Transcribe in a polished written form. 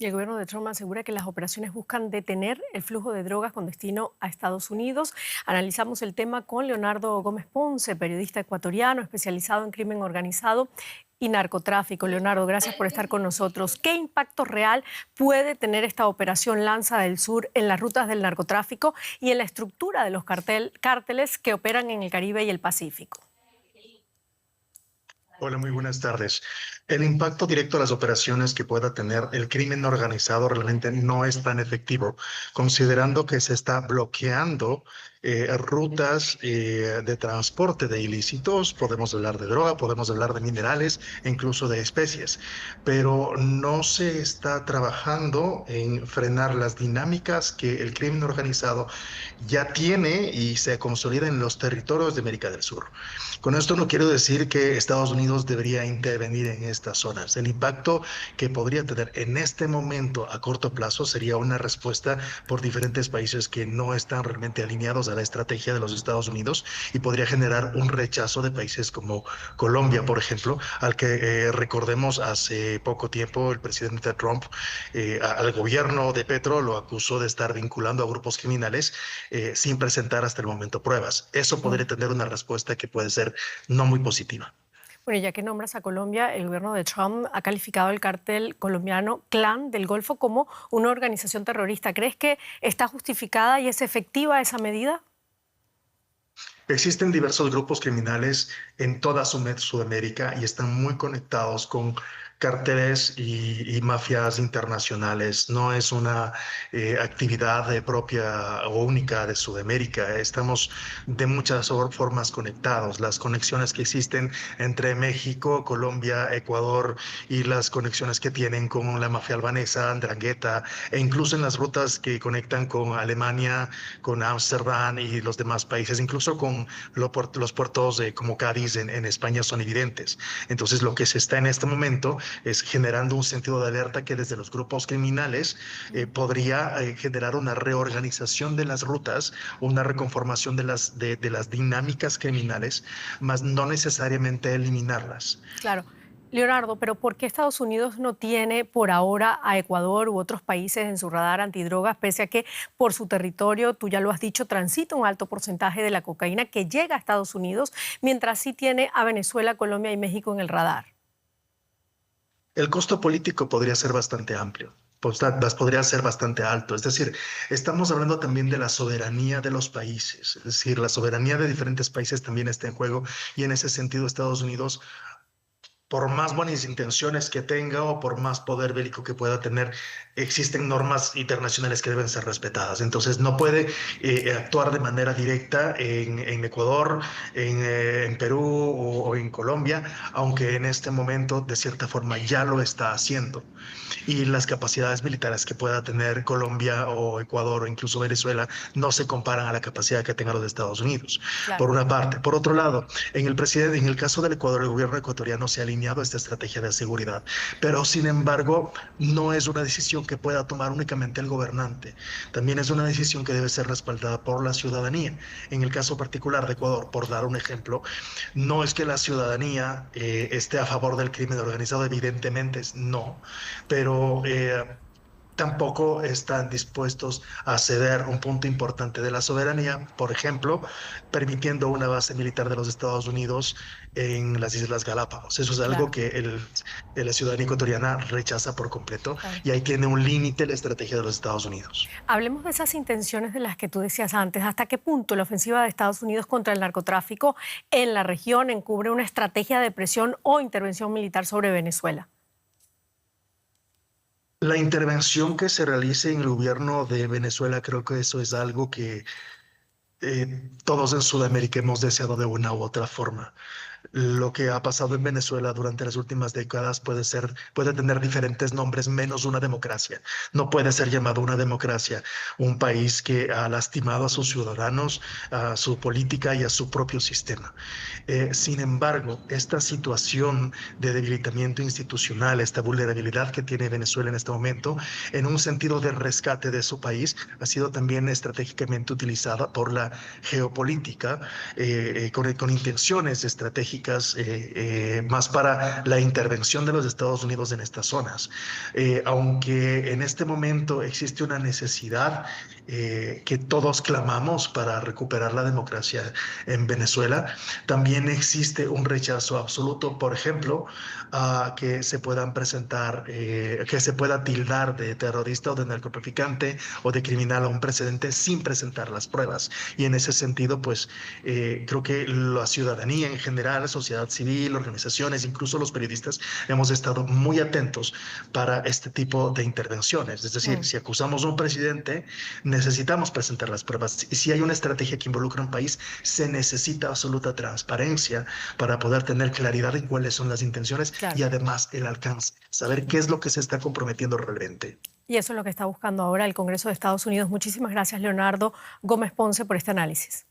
Y el gobierno de Trump asegura que las operaciones buscan detener el flujo de drogas con destino a Estados Unidos. Analizamos el tema con Leonardo Gómez Ponce, periodista ecuatoriano especializado en crimen organizado y narcotráfico. Leonardo, gracias por estar con nosotros. ¿Qué impacto real puede tener esta operación Lanza del Sur en las rutas del narcotráfico y en la estructura de los cárteles que operan en el Caribe y el Pacífico? Hola, muy buenas tardes. El impacto directo a las operaciones que pueda tener el crimen organizado realmente no es tan efectivo, considerando que se está bloqueando rutas de transporte de ilícitos. Podemos hablar de droga, podemos hablar de minerales e incluso de especies, pero no se está trabajando en frenar las dinámicas que el crimen organizado ya tiene y se consolida en los territorios de América del Sur. Con esto no quiero decir que Estados Unidos debería intervenir en estas zonas. El impacto que podría tener en este momento a corto plazo sería una respuesta por diferentes países que no están realmente alineados a la estrategia de los Estados Unidos y podría generar un rechazo de países como Colombia, por ejemplo, al que recordemos hace poco tiempo el presidente Trump al gobierno de Petro lo acusó de estar vinculando a grupos criminales sin presentar hasta el momento pruebas. Eso podría tener una respuesta que puede ser no muy positiva. Bueno, ya que nombras a Colombia, el gobierno de Trump ha calificado el cártel colombiano Clan del Golfo como una organización terrorista. ¿Crees que está justificada y es efectiva esa medida? Existen diversos grupos criminales en toda Sudamérica y están muy conectados con carteles y mafias internacionales. No es una actividad propia o única de Sudamérica. Estamos de muchas formas conectados. Las conexiones que existen entre México, Colombia, Ecuador y las conexiones que tienen con la mafia albanesa, Andrangheta, e incluso en las rutas que conectan con Alemania, con Ámsterdam y los demás países, incluso con los puertos como Cádiz en España son evidentes. Entonces, lo que se está en este momento es generando un sentido de alerta que desde los grupos criminales podría generar una reorganización de las rutas, una reconformación de las dinámicas criminales, más no necesariamente eliminarlas. Claro. Leonardo, pero ¿por qué Estados Unidos no tiene por ahora a Ecuador u otros países en su radar antidrogas, pese a que por su territorio, tú ya lo has dicho, transita un alto porcentaje de la cocaína que llega a Estados Unidos, mientras sí tiene a Venezuela, Colombia y México en el radar? El costo político podría ser bastante amplio. Podría ser bastante alto. Es decir, estamos hablando también de la soberanía de los países. Es decir, la soberanía de diferentes países también está en juego y en ese sentido Estados Unidos, por más buenas intenciones que tenga o por más poder bélico que pueda tener, existen normas internacionales que deben ser respetadas. Entonces, no puede actuar de manera directa en Ecuador, en Perú o en Colombia, aunque en este momento, de cierta forma, ya lo está haciendo. Y las capacidades militares que pueda tener Colombia o Ecuador o incluso Venezuela no se comparan a la capacidad que tengan los de Estados Unidos, Claro. por una parte. Por otro lado, en el caso del Ecuador, el gobierno ecuatoriano se ha alineado a esta estrategia de seguridad, pero sin embargo, no es una decisión que pueda tomar únicamente el gobernante. También es una decisión que debe ser respaldada por la ciudadanía. En el caso particular de Ecuador, por dar un ejemplo, no es que la ciudadanía esté a favor del crimen organizado, evidentemente no, pero tampoco están dispuestos a ceder un punto importante de la soberanía, por ejemplo, permitiendo una base militar de los Estados Unidos en las Islas Galápagos. Eso es algo Claro, que la ciudadanía ecuatoriana rechaza por completo claro. y ahí tiene un límite la estrategia de los Estados Unidos. Hablemos de esas intenciones de las que tú decías antes. ¿Hasta qué punto la ofensiva de Estados Unidos contra el narcotráfico en la región encubre una estrategia de presión o intervención militar sobre Venezuela? La intervención que se realice en el gobierno de Venezuela, creo que eso es algo que todos en Sudamérica hemos deseado de una u otra forma. Lo que ha pasado en Venezuela durante las últimas décadas puede tener diferentes nombres, menos una democracia. No puede ser llamado una democracia un país que ha lastimado a sus ciudadanos, a su política y a su propio sistema. Sin embargo, esta situación de debilitamiento institucional, esta vulnerabilidad que tiene Venezuela en este momento, en un sentido de rescate de su país, ha sido también estratégicamente utilizada por la geopolítica con intenciones estratégicas estratégicas más para la intervención de los Estados Unidos en estas zonas. Aunque en este momento existe una necesidad que todos clamamos para recuperar la democracia en Venezuela, también existe un rechazo absoluto, por ejemplo, a que se puedan presentar, que se pueda tildar de terrorista o de narcotraficante o de criminal a un presidente sin presentar las pruebas. Y en ese sentido, pues creo que la ciudadanía en general, la sociedad civil, organizaciones, incluso los periodistas, hemos estado muy atentos para este tipo de intervenciones. Es decir, si acusamos a un presidente, necesitamos presentar las pruebas. Y si hay una estrategia que involucra a un país, se necesita absoluta transparencia para poder tener claridad en cuáles son las intenciones Claro. y además el alcance, saber qué es lo que se está comprometiendo realmente. Y eso es lo que está buscando ahora el Congreso de Estados Unidos. Muchísimas gracias, Leonardo Gómez Ponce, por este análisis.